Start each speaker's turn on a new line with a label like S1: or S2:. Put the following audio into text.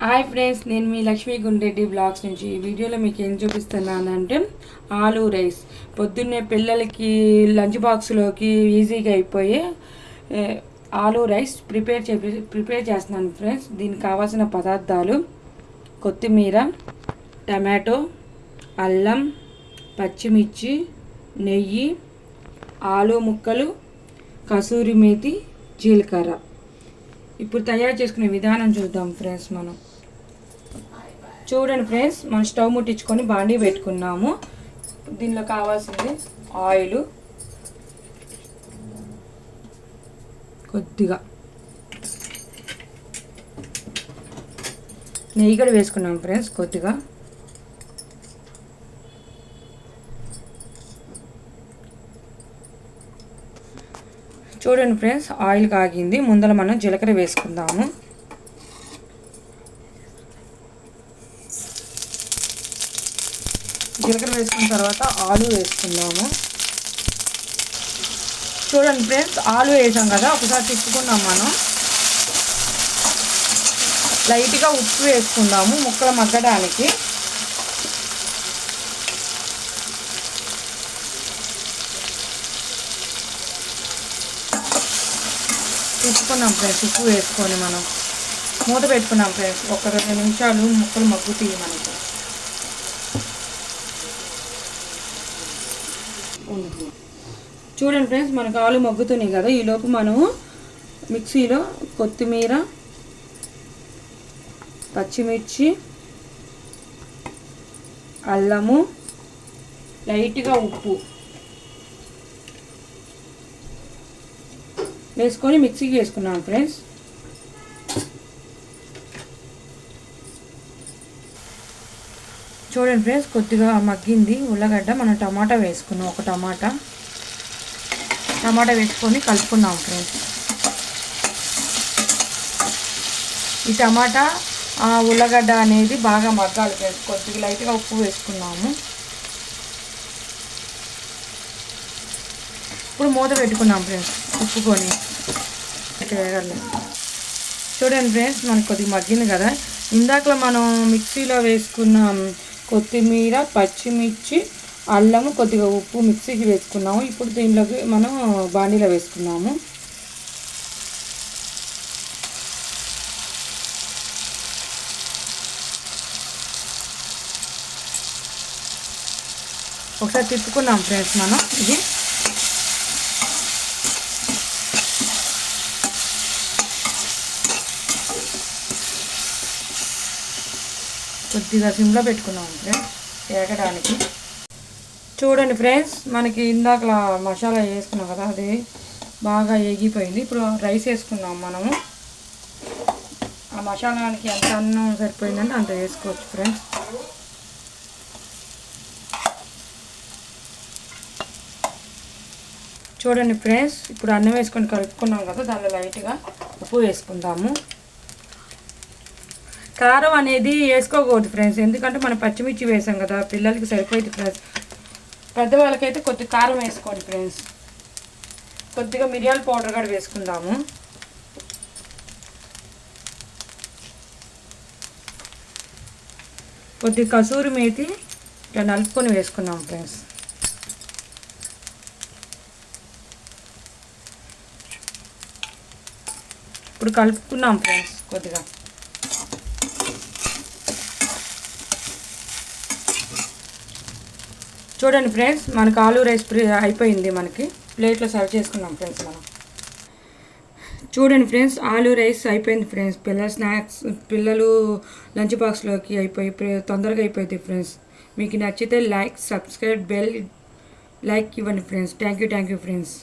S1: Hi friends, నేను మీ Lakshmi గుండెడ్డి blogs నుంచి ఈ వీడియోలో మీకు ఏం చూపిస్తున్నానంటే ఆలూ రైస్. పొద్దున్నే పిల్లలకి లంచ్ బాక్స్లోకి ఈజీగా అయిపోయి ఆలూ రైస్ ప్రిపేర్ చేస్తున్నాను ఫ్రెండ్స్. దీనికి కావాల్సిన పదార్థాలు: కొత్తిమీర, టమాటో, అల్లం, పచ్చిమిర్చి, నెయ్యి, ఆలూ ముక్కలు, కసూరి మేతి, జీలకర్ర. ఇప్పుడు తయారు చేసుకునే విధానం చూద్దాం ఫ్రెండ్స్. చూడండి ఫ్రెండ్స్, మనం స్టవ్ ముట్టించుకొని బాండీ పెట్టుకున్నాము. దీనిలో కావాల్సింది ఆయిల్, కొద్దిగా నెయ్యి కూడా వేసుకున్నాం ఫ్రెండ్స్. కొద్దిగా చూడండి ఫ్రెండ్స్, ఆయిల్ కాగింది. ముందర మనం జీలకర్ర వేసుకుందాము. జీలకర్ర వేసుకున్న తర్వాత ఆలు వేసుకుందాము. చూడండి ఫ్రెండ్స్, ఆలు వేసాం కదా, ఒకసారి తిప్పుకున్నాం. మనం లైట్గా ఉప్పు వేసుకుందాము ముక్కలు మగ్గడానికి. తిప్పుకున్నాం ఫ్రెండ్స్. ఉప్పు వేసుకొని మనం మూత పెట్టుకున్నాం ఫ్రెండ్స్. ఒక 2 నిమిషాలు ముక్కలు మగ్గుతాయి మనకి. చూడండి ఫ్రెండ్స్, మనకు ఆలు మగ్గుతున్నాయి కదా. ఈలోపు మనము మిక్సీలో కొత్తిమీర, పచ్చిమిర్చి, అల్లము, లైట్గా ఉప్పు వేసుకొని మిక్సీకి వేసుకున్నాం ఫ్రెండ్స్. చూడండి ఫ్రెండ్స్, కొద్దిగా మగ్గింది ఉల్లగడ్డ. మనం టమాటా వేసుకున్నాం. ఒక టమాటా వేసుకొని కలుపుకున్నాం ఫ్రెండ్స్. ఈ టమాటా ఉల్లగడ్డ అనేది బాగా మగ్గాలి ఫ్రెండ్స్. కొద్దిగా లైట్గా ఉప్పు వేసుకున్నాము. ఇప్పుడు మూత పెట్టుకున్నాం ఫ్రెండ్స్, ఉప్పుకొని. చూడండి ఫ్రెండ్స్, మనకు కొద్దిగా మగ్గింది కదా. ఇందాకలో మనం మిక్సీలో వేసుకున్న కొత్తిమీర, పచ్చిమిర్చి, అల్లము, కొద్దిగా ఉప్పు మిక్సీకి వేసుకున్నాము. ఇప్పుడు దీనిలోకి మనం బాండీలో వేసుకున్నాము. ఒకసారి తిప్పుకున్నాం ఫ్రెండ్స్ మనం. ఇది కొద్దిగా సిమ్లో పెట్టుకున్నాం ఫ్రెండ్స్ వేగడానికి. చూడండి ఫ్రెండ్స్, మనకి ఇందాక మసాలా వేసుకున్నాం కదా, అది బాగా ఎగిపోయింది. ఇప్పుడు రైస్ వేసుకున్నాం మనము. ఆ మసాలానికి ఎంత అన్నం సరిపోయిందంటే అంత వేసుకోవచ్చు ఫ్రెండ్స్. చూడండి ఫ్రెండ్స్, ఇప్పుడు అన్నం వేసుకొని కలుపుకున్నాం కదా, దానిలో లైట్గా ఉప్పు వేసుకుందాము. కారం అనేది వేసుకోకూడదు ఫ్రెండ్స్, ఎందుకంటే మనం పచ్చిమిర్చి వేసాం కదా, పిల్లలకి సరిపోయింది ఫ్రెండ్స్. పెద్దవాళ్ళకైతే కొద్దిగా కారం వేసుకోండి ఫ్రెండ్స్. కొద్దిగా మిరియాల పౌడర్ కూడా వేసుకుందాము. కొద్దిగా కసూరి మేతి ఇట్లా నలుపుకొని వేసుకున్నాం ఫ్రెండ్స్. ఇప్పుడు కలుపుకున్నాం ఫ్రెండ్స్ కొద్దిగా. చూడండి ఫ్రెండ్స్, మనకు ఆలూ రైస్ అయిపోయింది. మనకి ప్లేట్లో సర్వ్ చేసుకున్నాం ఫ్రెండ్స్ మనం. చూడండి ఫ్రెండ్స్, ఆలూ రైస్ అయిపోయింది ఫ్రెండ్స్. పిల్లలు లంచ్ బాక్స్లోకి తొందరగా అయిపోయింది ఫ్రెండ్స్. మీకు నచ్చితే లైక్, సబ్స్క్రైబ్, బెల్ లైక్ ఇవ్వండి ఫ్రెండ్స్. Thank you friends.